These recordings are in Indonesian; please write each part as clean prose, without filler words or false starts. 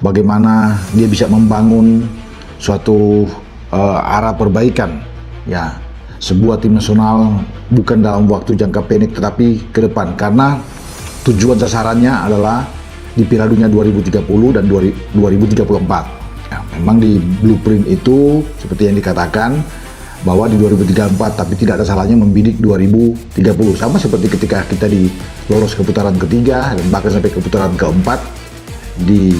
bagaimana dia bisa membangun suatu arah perbaikan, ya, sebuah tim nasional bukan dalam waktu jangka pendek tetapi ke depan, karena tujuan sasarannya adalah di Piala Dunia 2030 dan 2034. Ya, memang di blueprint itu seperti yang dikatakan bahwa di 2034, tapi tidak ada salahnya membidik 2030, sama seperti ketika kita di lolos ke putaran ketiga dan bahkan sampai ke putaran keempat di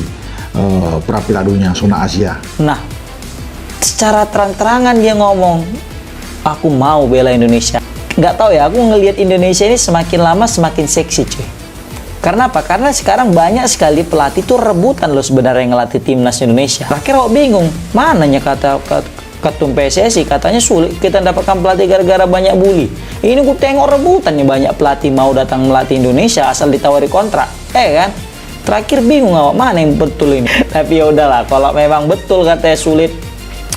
pra Piala Dunia zona Asia. Nah, secara terang-terangan dia ngomong, aku mau bela Indonesia. Nggak tahu ya, aku ngelihat Indonesia ini semakin lama semakin seksi, cuy. Karena apa? Karena sekarang banyak sekali pelatih tuh rebutan loh sebenarnya ngelatih timnas Indonesia. Terakhir aku bingung, mananya kata ketum PSSI katanya sulit kita dapatkan pelatih gara-gara banyak bully. Ini gue tengok rebutannya banyak pelatih mau datang melatih Indonesia asal ditawari kontrak, kan? Terakhir bingung awak mana yang betul ini. Tapi ya udahlah, kalau memang betul katanya sulit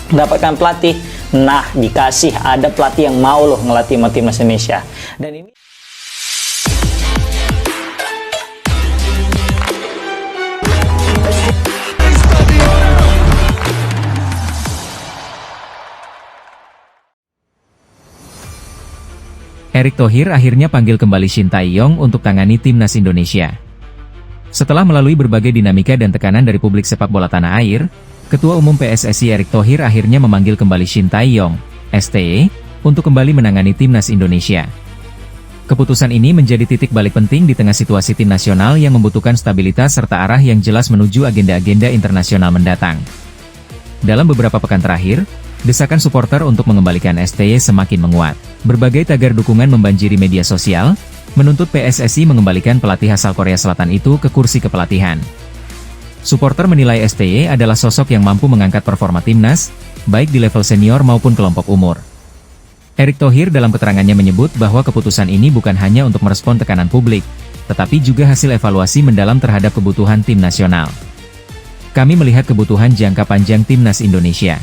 dapatkan pelatih, nah dikasih ada pelatih yang mau loh ngelatih timnas Indonesia. Dan ini Erick Thohir akhirnya panggil kembali Shin Tae-yong untuk tangani timnas Indonesia. Setelah melalui berbagai dinamika dan tekanan dari publik sepak bola tanah air, Ketua Umum PSSI Erick Thohir akhirnya memanggil kembali Shin Tae-yong, STE, untuk kembali menangani timnas Indonesia. Keputusan ini menjadi titik balik penting di tengah situasi tim nasional yang membutuhkan stabilitas serta arah yang jelas menuju agenda-agenda internasional mendatang. Dalam beberapa pekan terakhir, desakan supporter untuk mengembalikan STY semakin menguat. Berbagai tagar dukungan membanjiri media sosial, menuntut PSSI mengembalikan pelatih asal Korea Selatan itu ke kursi kepelatihan. Supporter menilai STY adalah sosok yang mampu mengangkat performa timnas, baik di level senior maupun kelompok umur. Erick Thohir dalam keterangannya menyebut bahwa keputusan ini bukan hanya untuk merespon tekanan publik, tetapi juga hasil evaluasi mendalam terhadap kebutuhan tim nasional. Kami melihat kebutuhan jangka panjang timnas Indonesia.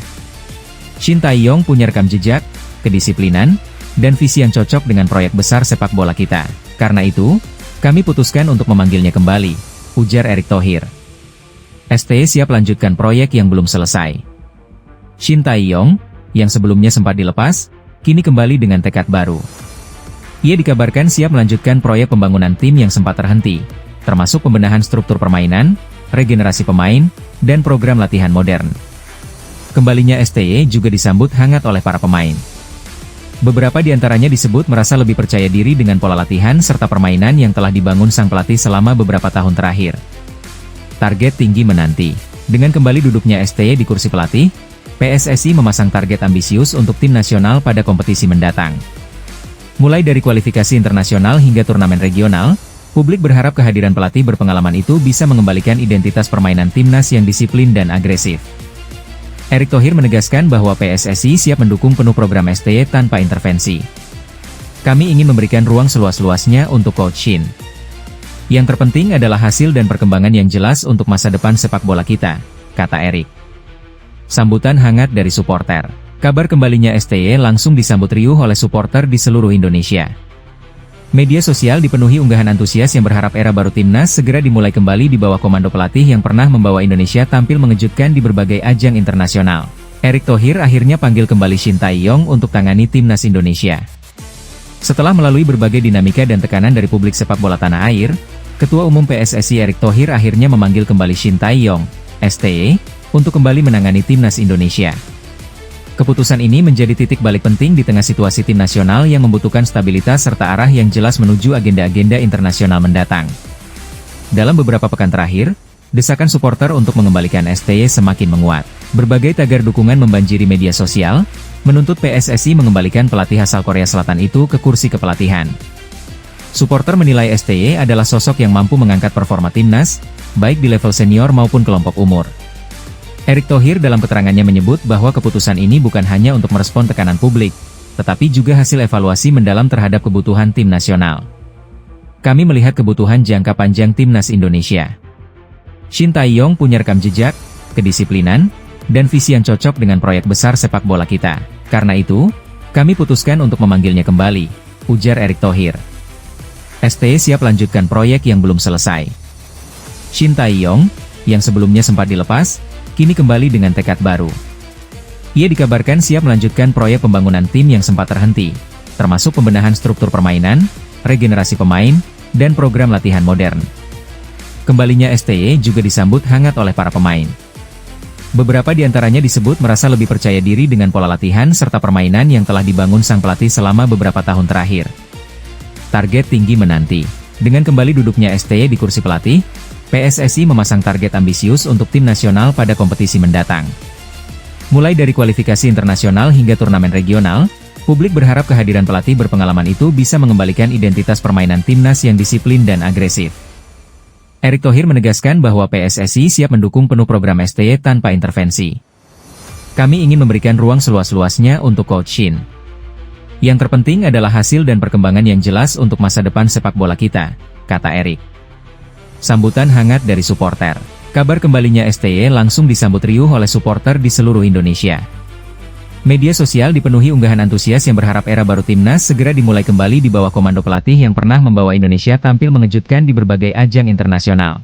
Shin Tae-yong punya rekam jejak, kedisiplinan, dan visi yang cocok dengan proyek besar sepak bola kita. Karena itu, kami putuskan untuk memanggilnya kembali, ujar Erick Thohir. STY siap lanjutkan proyek yang belum selesai. Shin Tae-yong, yang sebelumnya sempat dilepas, kini kembali dengan tekad baru. Ia dikabarkan siap melanjutkan proyek pembangunan tim yang sempat terhenti, termasuk pembenahan struktur permainan, regenerasi pemain, dan program latihan modern. Kembalinya STY juga disambut hangat oleh para pemain. Beberapa di antaranya disebut merasa lebih percaya diri dengan pola latihan serta permainan yang telah dibangun sang pelatih selama beberapa tahun terakhir. Target tinggi menanti. Dengan kembali duduknya STY di kursi pelatih, PSSI memasang target ambisius untuk tim nasional pada kompetisi mendatang. Mulai dari kualifikasi internasional hingga turnamen regional, publik berharap kehadiran pelatih berpengalaman itu bisa mengembalikan identitas permainan timnas yang disiplin dan agresif. Erick Thohir menegaskan bahwa PSSI siap mendukung penuh program STY tanpa intervensi. Kami ingin memberikan ruang seluas-luasnya untuk Coach Shin. Yang terpenting adalah hasil dan perkembangan yang jelas untuk masa depan sepak bola kita, kata Erick. Sambutan hangat dari supporter. Kabar kembalinya STY langsung disambut riuh oleh supporter di seluruh Indonesia. Media sosial dipenuhi unggahan antusias yang berharap era baru timnas segera dimulai kembali di bawah komando pelatih yang pernah membawa Indonesia tampil mengejutkan di berbagai ajang internasional. Erick Thohir akhirnya panggil kembali Shin Tae-yong untuk tangani timnas Indonesia. Setelah melalui berbagai dinamika dan tekanan dari publik sepak bola tanah air, Ketua Umum PSSI Erick Thohir akhirnya memanggil kembali Shin Tae-yong, STY, untuk kembali menangani timnas Indonesia. Keputusan ini menjadi titik balik penting di tengah situasi tim nasional yang membutuhkan stabilitas serta arah yang jelas menuju agenda-agenda internasional mendatang. Dalam beberapa pekan terakhir, desakan supporter untuk mengembalikan STY semakin menguat. Berbagai tagar dukungan membanjiri media sosial, menuntut PSSI mengembalikan pelatih asal Korea Selatan itu ke kursi kepelatihan. Supporter menilai STY adalah sosok yang mampu mengangkat performa timnas, baik di level senior maupun kelompok umur. Erick Thohir dalam keterangannya menyebut bahwa keputusan ini bukan hanya untuk merespon tekanan publik, tetapi juga hasil evaluasi mendalam terhadap kebutuhan tim nasional. Kami melihat kebutuhan jangka panjang timnas Indonesia. Shin Tae-yong punya rekam jejak, kedisiplinan, dan visi yang cocok dengan proyek besar sepak bola kita. Karena itu, kami putuskan untuk memanggilnya kembali, ujar Erick Thohir. STY siap lanjutkan proyek yang belum selesai. Shin Tae-yong, yang sebelumnya sempat dilepas, kini kembali dengan tekad baru. Ia dikabarkan siap melanjutkan proyek pembangunan tim yang sempat terhenti, termasuk pembenahan struktur permainan, regenerasi pemain, dan program latihan modern. Kembalinya STY juga disambut hangat oleh para pemain. Beberapa di antaranya disebut merasa lebih percaya diri dengan pola latihan serta permainan yang telah dibangun sang pelatih selama beberapa tahun terakhir. Target tinggi menanti. Dengan kembali duduknya STY di kursi pelatih, PSSI memasang target ambisius untuk tim nasional pada kompetisi mendatang. Mulai dari kualifikasi internasional hingga turnamen regional, publik berharap kehadiran pelatih berpengalaman itu bisa mengembalikan identitas permainan timnas yang disiplin dan agresif. Erick Thohir menegaskan bahwa PSSI siap mendukung penuh program STY tanpa intervensi. Kami ingin memberikan ruang seluas-luasnya untuk Coach Shin. Yang terpenting adalah hasil dan perkembangan yang jelas untuk masa depan sepak bola kita, kata Erick. Sambutan hangat dari supporter. Kabar kembalinya STY langsung disambut riuh oleh supporter di seluruh Indonesia. Media sosial dipenuhi unggahan antusias yang berharap era baru timnas segera dimulai kembali di bawah komando pelatih yang pernah membawa Indonesia tampil mengejutkan di berbagai ajang internasional.